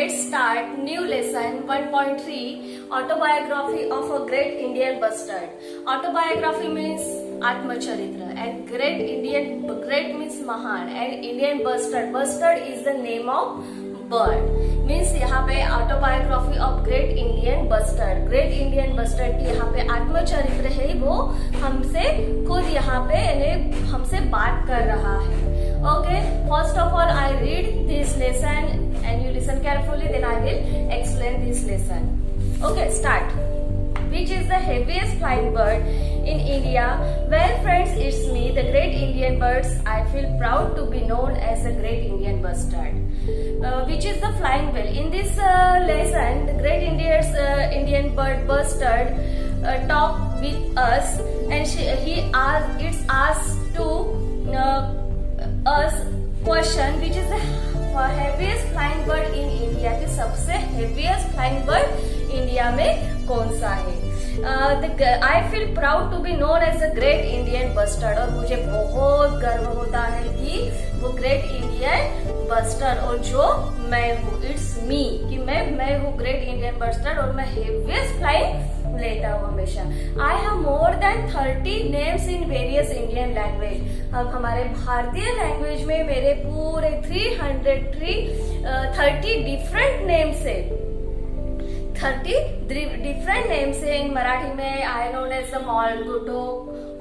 let's start new lesson 1.3 autobiography of a great Indian bustard. Autobiography means Atmacharitra and great means Mahan and Indian bustard. Bustard is the name of bird. Means यहाँ पे autobiography of great Indian bustard, great Indian bustard की यहाँ पे आत्मचरित्र है, वो हमसे खुद यहाँ पे हमसे बात कर रहा है. Okay, first of all I read this lesson and you listen carefully, then I will explain this lesson. Okay, start. Which is the heaviest flying bird in India? Well, friends, it's me, the great Indian birds. I feel proud to be known as a great Indian bustard. Which is the flying whale? In this lesson, the great Indian bird bustard talk with us, and it's asked to us question which is the heaviest flying bird in India. कि सबसे heaviest flying bird India में कौन सा है. I feel proud to be known as a great Indian bustard, और मुझे बहुत गर्व होता है कि वो ग्रेट इंडियन बस्टर्ड और जो मैं हूँ, इट्स मी, कि मैं हूँ ग्रेट इंडियन बस्टर्ड और मैं हेवीएस्ट फ्लाइंग लेता हूँ हमेशा. I have more than 30 names in various Indian language. अब हमारे भारतीय लैंग्वेज में मेरे पूरे 30 डिफरेंट नेम्स है. 30 डिफरेंट नेम्स है. इन मराठी में आई नोन एज द मॉल, गुटो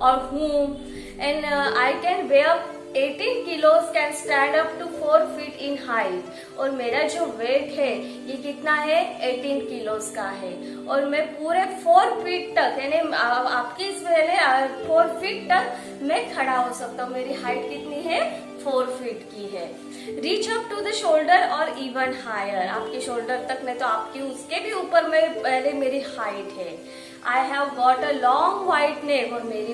और हूम, and I can weigh 18 kilos, can stand up to 4 feet in height. और मेरा जो वेट है ये कितना है, 18 kilos का है, और मैं पूरे 4 feet तक, यानी आपकी इस पहले 4 feet तक मैं खड़ा हो सकता हूँ. मेरी हाइट कितनी है, 4 feet की है. Reach up to the shoulder और इवन हायर, आपके शोल्डर तक नहीं तो आपकी उसके भी ऊपर में पहले मेरी हाइट है. I have got a long white neck, और मेरी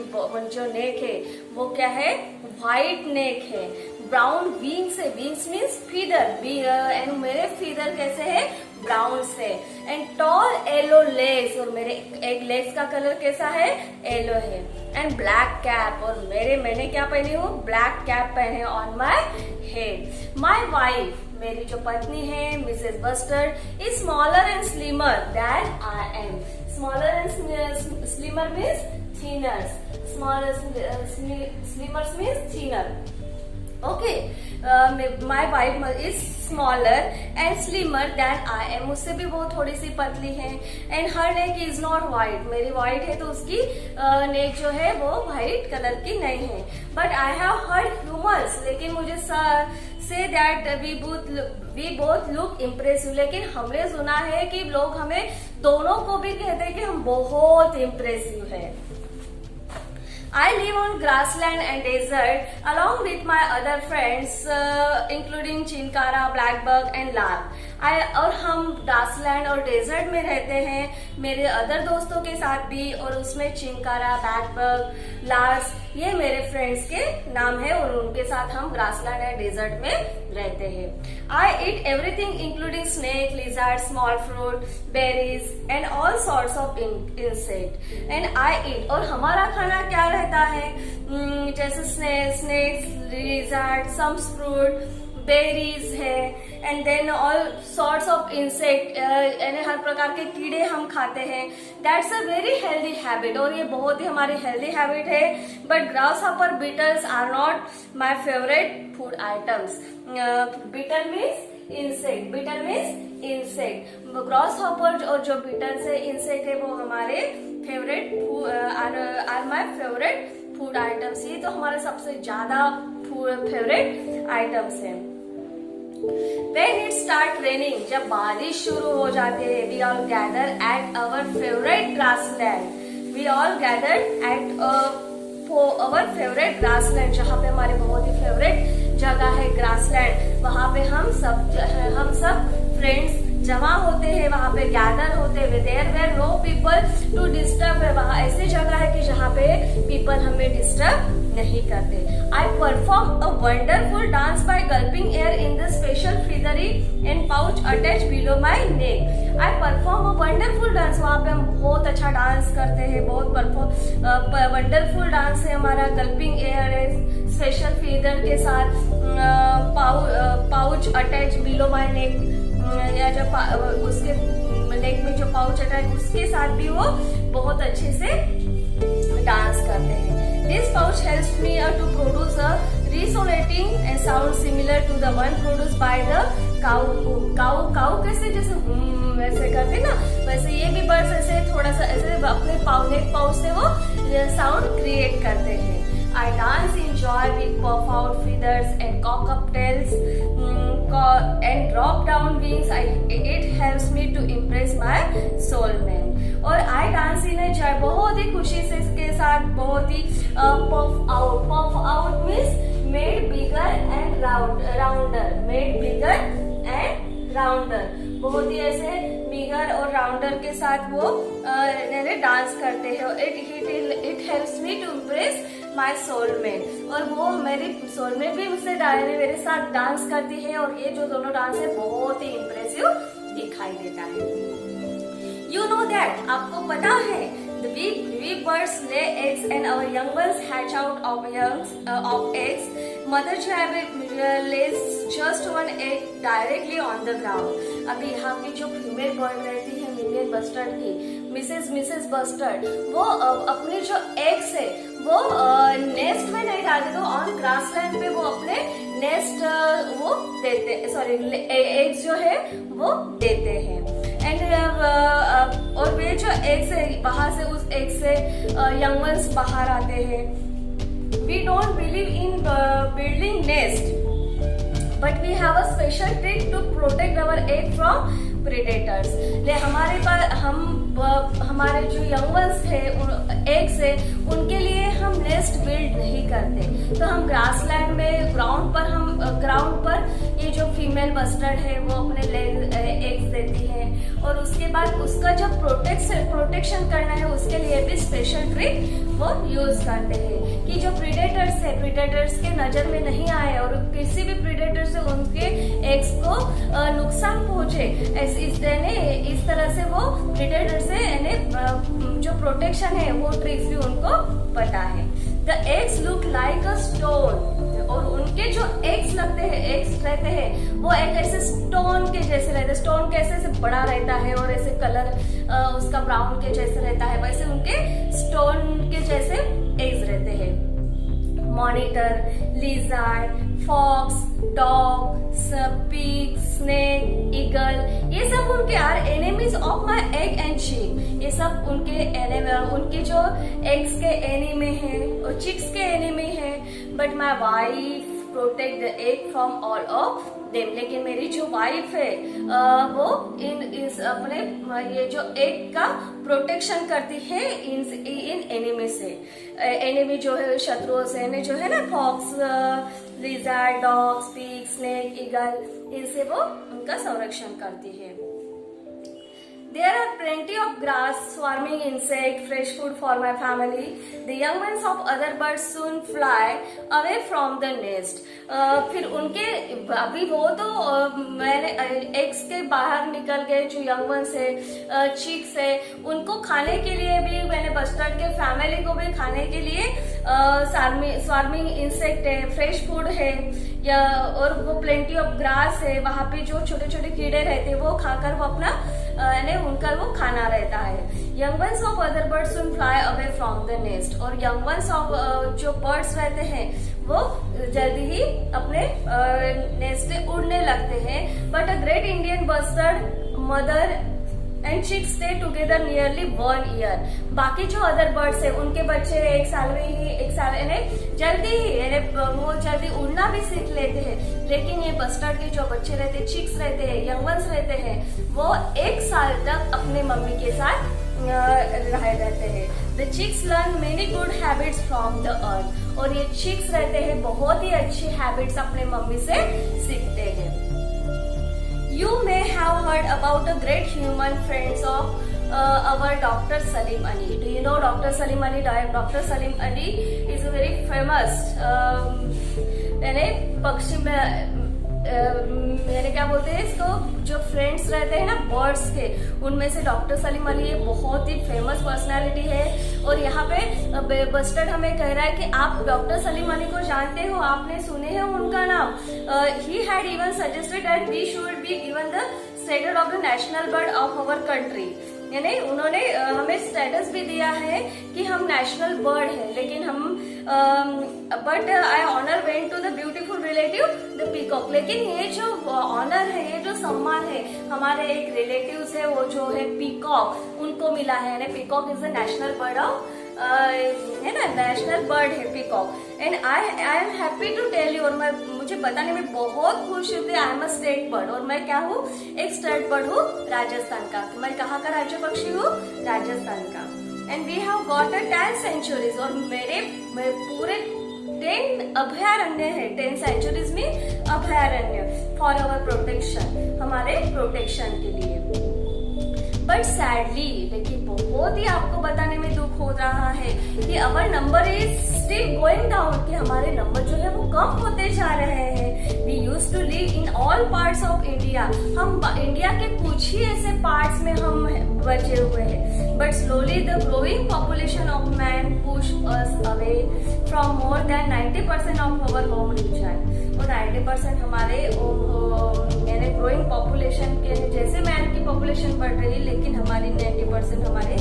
जो नेक है वो क्या है, व्हाइट नेक है. ब्राउन विंग्स है, विंग्स मीन्स फीदर, एंड मेरे फीदर कैसे है, ब्राउन से. एंड टॉल येलो लेग्स, और मेरे एक लेग्स का कलर कैसा है, येलो है. एंड ब्लैक कैप, और मैंने क्या पहनी हूँ, ब्लैक कैप पहने on my head. My wife, मेरी जो पत्नी है Mrs bustard, is smaller and slimmer than I am. Smaller and slimmer means thinner, slimmer means thinner. Okay, my wife is smaller and slimmer than I am, मुझसे भी वो थोड़ी सी पतली है. And her neck is not white, मेरी white है तो उसकी नेक जो है वो व्हाइट कलर की नहीं है. But I have heard rumours, लेकिन मुझे से that we both look impressive, लेकिन हमने सुना है कि लोग हमें दोनों को भी कहते हैं कि हम बहुत इम्प्रेसिव है. I live on grassland and desert along with my other friends including chinkara, blackbuck and lark. और हम ग्रासलैंड और डेजर्ट में रहते हैं मेरे अदर दोस्तों के साथ भी, और उसमें चिंकारा, ब्लैकबक, लार्स, ये मेरे फ्रेंड्स के नाम है, और उनके साथ हम ग्रासलैंड एंड डेजर्ट में रहते हैं. I eat everything including snake, lizard, small fruit, berries and all sorts of insect. And I eat, और हमारा खाना क्या रहता है, जैसे snakes, lizard, some fruit, berries है, and then all sorts of insect, यानी हर प्रकार के कीड़े हम खाते हैं. That's a very healthy habit, और ये बहुत ही हमारी हेल्दी हैबिट है. But grasshopper, beetles are not my favourite food items. Beetle means insect, beetle means insect. Grasshopper और जो बीटल्स है, इंसेक्ट है, वो हमारे favourite are my favourite food items. ये तो हमारे सबसे ज्यादा फेवरेट आइटम्स हैं. When it start raining, जब बारिश शुरू हो जाती है, we all gather at our favorite grassland. We all gathered at our favorite grassland, जहाँ पे हमारे बहुत ही फेवरेट जगह है ग्रासलैंड. वहाँ पे हम सब फ्रेंड्स जमा होते हैं, वहाँ पे गैदर होते हैं. There were no people to disturb है, वहाँ ऐसी जगह है कि जहाँ पे पीपल हमें डिस्टर्ब नहीं करते. I perform a wonderful dance by gulping air in the special feathery and pouch attach below my neck. I perform a wonderful dance, वहाँ पे हम बहुत अच्छा डांस करते हैं, बहुत वंडरफुल डांस है हमारा. गल्पिंग एयर है, स्पेशल फीदर के साथ, पाउच अटैच बिलो माई नेक, या जो उसके लेग में जो पाउच अटैच है उसके साथ भी वो बहुत अच्छे से डांस करते हैं। This pouch helps me to produce a resonating and sound similar to the one produced by the cow. Cow कैसे जैसे वैसे करते ना, वैसे ये भी बर्ड्स ऐसे थोड़ा सा ऐसे अपने नेक पाउच से वो साउंड क्रिएट करते हैं। I dance in joy with puff out feathers and cock up tails and drop down wings. It helps me to impress my soulmate. और I dance in a joy, बहुत ही खुशी से इसके साथ बहुत ही puff out means made bigger and rounder, made bigger and rounder, बहुत ही ऐसे बिगर और राउंडर के साथ वो डांस करते हैं। It helps me to impress my soulmate, और वो मेरी सोलमेट भी मुझसे मेरे साथ डांस करती है, और ये जो दोनों डांस है बहुत ही इम्प्रेसिव दिखाई देता है। You know that, आपको पता है, we birds lay eggs and our young ones hatch out of eggs. Mother jab lays just one egg directly on the ground. अभी यहाँ की जो फीमेल बर्ड रहती है इंडियन बस्टर्ड की, मिसेस बस्टर्ड, वो अपने जो एग्स है वो नेस्ट में नहीं डालते, तो ऑन ग्रासलैंड पे वो अपने नेस्ट वो देते, सॉरी एग्स जो है वो देते हैं। और वे जो एग्स है बाहर से, उस एग से यंग वंस बाहर आते हैं। We don't believe in building nest, but we have a special trick to protect our egg from predators. ले हमारे जो यंग वंस है एग्स है, उनके लिए हम नेस्ट बिल्ड नहीं करते, तो हम ग्रासलैंड में ग्राउंड पर ये जो फीमेल बस्टर्ड है वो अपने एग्स देती है, और उसके बाद उसका जब प्रोटेक्शन करना है उसके लिए भी स्पेशल ट्रिक वो यूज करते हैं कि जो प्रीडेटर्स के नजर में नहीं आए और किसी भी प्रीडेटर से उनके एग्स को नुकसान पहुंचे, इस तरह से वो प्रीडेटर से जो प्रोटेक्शन है वो ट्रिक्स भी उनको पता है। The eggs look like a stone, और उनके जो एग्स रहते हैं वो एक ऐसे स्टोन के जैसे रहते हैं। स्टोन कैसे ऐसे बड़ा रहता है और ऐसे कलर उसका ब्राउन के जैसे रहता है, वैसे उनके स्टोन के जैसे एग्स रहते हैं। Monitor, lizard, fox, dog, pig, snake, eagle, ये सब उनके are enemies of my egg and chick. ये सब उनके जो एग्स के एनिमी हैं और चिक्स के एनिमी हैं, but my wife protect the egg from all of them. लेकिन मेरी जो वाइफ है वो अपने ये जो एग का प्रोटेक्शन करती है इन एनिमी से। एनिमी जो है शत्रुओं से जो है ना, fox, lizard, dogs, pig, snake, eagle, इनसे वो उनका संरक्षण करती है। There are plenty of grass, swarming insect, fresh food for my family. The young ones of other birds soon fly away from the nest. फिर उनके अभी वो तो मैंने एग्स के बाहर निकल गए, जो यंग वंस है, चिक्स है, उनको खाने के लिए भी मैंने बस्टर्ड के फैमिली को भी खाने के लिए स्वार्मिंग इंसेक्ट है, फ्रेश फूड है, या और वो प्लेंटी ऑफ ग्रास है, वहां पे जो छोटे छोटे कीड़े रहते हैं वो खाकर वो अपना उनका वो खाना रहता है। Young ones of other birds soon fly away from the nest, और यंग वंस ऑफ जो बर्ड्स रहते हैं वो जल्दी ही अपने नेस्ट से उड़ने लगते हैं। But a great Indian bustard mother and chicks stay together nearly 1 year। बाकी जो अदर बर्ड्स है उनके बच्चे एक साल जल्दी उड़ना भी सीख लेते हैं, लेकिन ये बस्टर्ड के जो बच्चे रहते हैं, चिक्स रहते हैं, यंग वंस रहते हैं, वो 1 साल तक अपने मम्मी के साथ रहते हैं। The chicks learn many good habits from the earth, और ये चिक्स रहते हैं बहुत ही अच्छी हैबिट्स अपने मम्मी से सीखते हैं। You may have heard about the great human friends of our Dr. Salim Ali. Do you know Dr. Salim Ali? Dr. Salim Ali is a very famous मैंने क्या बोलते हैं इसको, जो फ्रेंड्स रहते हैं ना बर्ड्स के, उनमें से डॉक्टर सलीम अली ये बहुत ही फेमस पर्सनालिटी है। और यहाँ पे बस्टर्ड हमें कह रहा है कि आप डॉक्टर सलीम अली को जानते हो, आपने सुने हैं उनका नाम। He had even suggested that we should be given the status of the national bird of our country, यानी उन्होंने हमें स्टेटस भी दिया है कि हम नेशनल बर्ड है, लेकिन हम but I honour went to the beautiful relative the peacock. लेकिन ये जो ऑनर है, ये जो सम्मान है, हमारे एक रिलेटिव्स है वो जो है पीकॉक, उनको मिला है। यानी peacock is the national bird of, है ना, नेशनल बर्ड है peacock. And I am happy to tell you, और मैं मुझे बताने में बहुत खुश होती है, I am a state bird, और मैं क्या हूँ, एक स्टेट बर्ड हूँ राजस्थान का। तो मैं कहाँ का राज्य पक्षी हूँ, राजस्थान का। And we have got a 10 sanctuaries, और मेरे पूरे 10 अभयारण्य है, 10 सेंचुरीज में अभयारण्य फॉर अवर प्रोटेक्शन, हमारे प्रोटेक्शन के लिए। बट सैडली, लेकिन बहुत ही आपको बताने में दुख हो रहा है कि our number is still going down, कि हमारे नंबर जो है वो कम होते जा रहे हैं। We used to live in all parts of India, हम इंडिया के कुछ ही ऐसे पार्ट्स में हम बचे हुए हैं। But slowly the growing population of man push us away from more than 90% of our home region. और 90% हमारे यानी ग्रोइंग पॉपुलेशन के, जैसे मैन की पॉपुलेशन बढ़ रही है, लेकिन हमारी 90% हमारे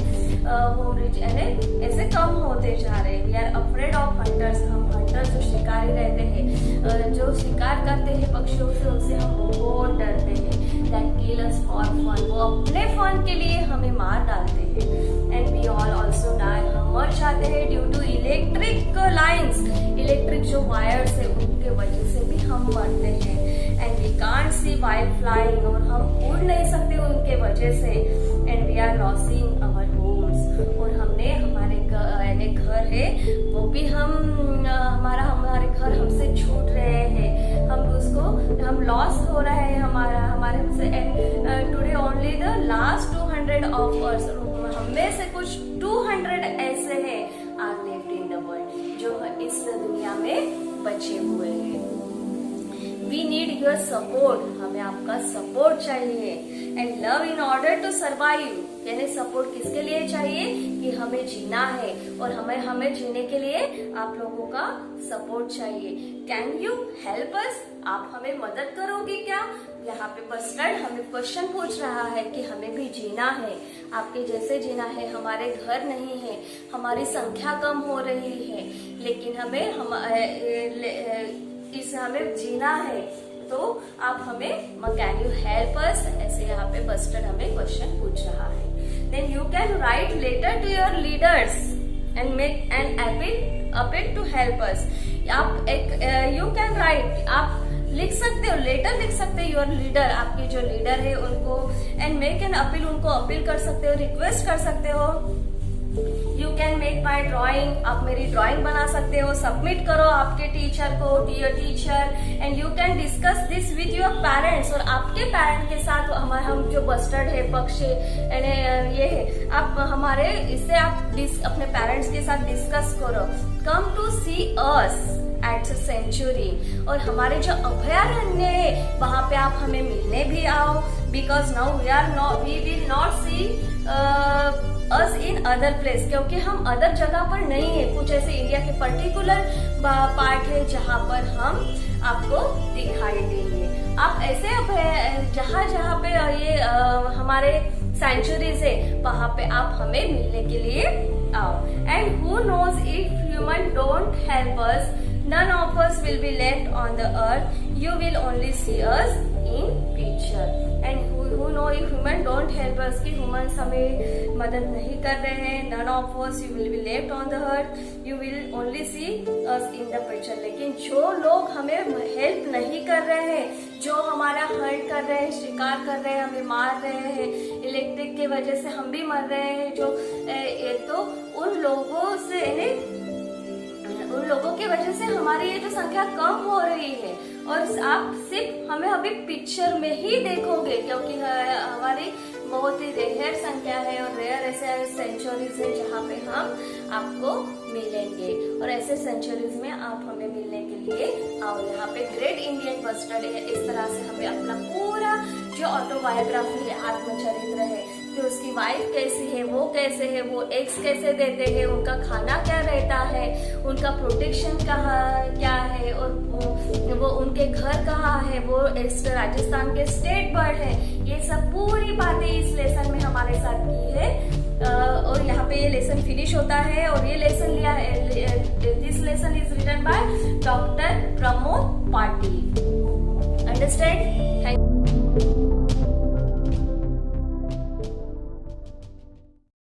होम रीजन ऐसे कम होते जा रहे हैं। We are afraid of hunters, हम हंटर्स जो शिकारी रहते हैं, जो शिकार करते हैं पक्षियों से, उनसे हम बहुत डरते हैं। That kill us for fun, वो अपने फन के लिए हमें मार डालते हैं। And we all also die, हम मर जाते हैं due to electric lines, electric जो वायर्स है उनके वजह से भी हम मरते हैं। And we can't see wild flying, और हम उड़ नहीं सकते उनके वजह से। And we are losing our homes, और हमने हमारे घर है वो भी हमारे घर हमसे छूट रहे हैं, हम लॉस हो रहे हैं हमारे हमसे। And today only the last 200 of us, हमें से कुछ 200 ऐसे हैं are lived in the world, जो इस दुनिया में बचे हुए हैं। वी नीड योर सपोर्ट, हमें आपका सपोर्ट चाहिए। And love in order to survive, यानी सपोर्ट किसके लिए चाहिए, कि हमें जीना है, और हमें जीने के लिए आप लोगों का सपोर्ट चाहिए। कैन यू हेल्प अस, आप हमें मदद करोगे क्या? यहाँ पे बस्टर्ड हमें क्वेश्चन पूछ रहा है कि हमें भी जीना है, आपके जैसे जीना है। हमारे घर नहीं है, हमारी संख्या कम हो रही है, लेकिन हमें जीना है, तो आप हमें कैन यू हेल्प अस, ऐसे यहाँ पे बस्टर्ड हमें क्वेश्चन पूछ रहा है। Then you can write letter to your leaders and make an appeal to help us. आप यू कैन राइट, आप लिख सकते हो, लेटर लिख सकते हो योर लीडर, आपके जो लीडर है उनको, एंड मेक एन अपील, उनको अपील कर सकते हो, रिक्वेस्ट कर सकते हो। You can make my drawing, आप मेरी ड्रॉइंग बना सकते हो, सबमिट करो आपके टीचर को, dear teacher. And you can discuss this with your parents, और आपके पेरेंट के साथ हम जो बस्टर्ड है पक्षी ये है, आप हमारे इससे आप अपने पेरेंट्स के साथ डिस्कस करो। Come to see us at sanctuary, और हमारे जो अभयारण्य है वहां पे आप हमें मिलने भी आओ, because now we will not see us in other place, क्योंकि हम अदर जगह पर नहीं है। कुछ ऐसे इंडिया के पर्टिकुलर पार्ट है जहाँ पर हम आपको दिखाई देंगे। आप ऐसे जहाँ पे ये हमारे सेंचुरीज है वहां पे आप हमें मिलने के लिए आओ। And who knows if human don't help us, none of us will be left on the earth, you will only see us in picture. And who know if human don't help us, कि humans हमें मदद नहीं कर रहे हैं, none of us you will be left on the earth, you will only see us in the picture. लेकिन जो लोग हमें हेल्प नहीं कर रहे हैं, जो हमारा हर्ट कर रहे हैं, शिकार कर रहे हैं, हमें मार रहे हैं, इलेक्ट्रिक के वजह से हम भी मर रहे हैं, जो तो उन लोगों की वजह से हमारी ये जो संख्या कम हो रही है, और आप सिर्फ हमें अभी पिक्चर में ही देखोगे, क्योंकि हमारी बहुत ही रेयर संख्या है, और रेयर ऐसे सेंचुरीज है जहाँ पे हम आपको मिलेंगे। और ऐसे सेंचुरीज में आप हमें मिलने के लिए आओ। यहाँ पे ग्रेट इंडियन बस्टर्ड है। इस तरह से हमें अपना पूरा जो ऑटोबायोग्राफी है, आत्मचरित्र है, कि उसकी वाइफ कैसी है, वो कैसे है, वो एग्स कैसे देते हैं, उनका खाना क्या रहता है, उनका प्रोटेक्शन कहाँ क्या है, और वो उनके घर कहाँ है, वो राजस्थान के स्टेट बर्ड है, ये सब पूरी बातें इस लेसन में हमारे साथ की है। और यहाँ पे ये लेसन फिनिश होता है। और ये लेसन लिया है, this lesson is written by doctor Pramod Patil. Understand? Thank you.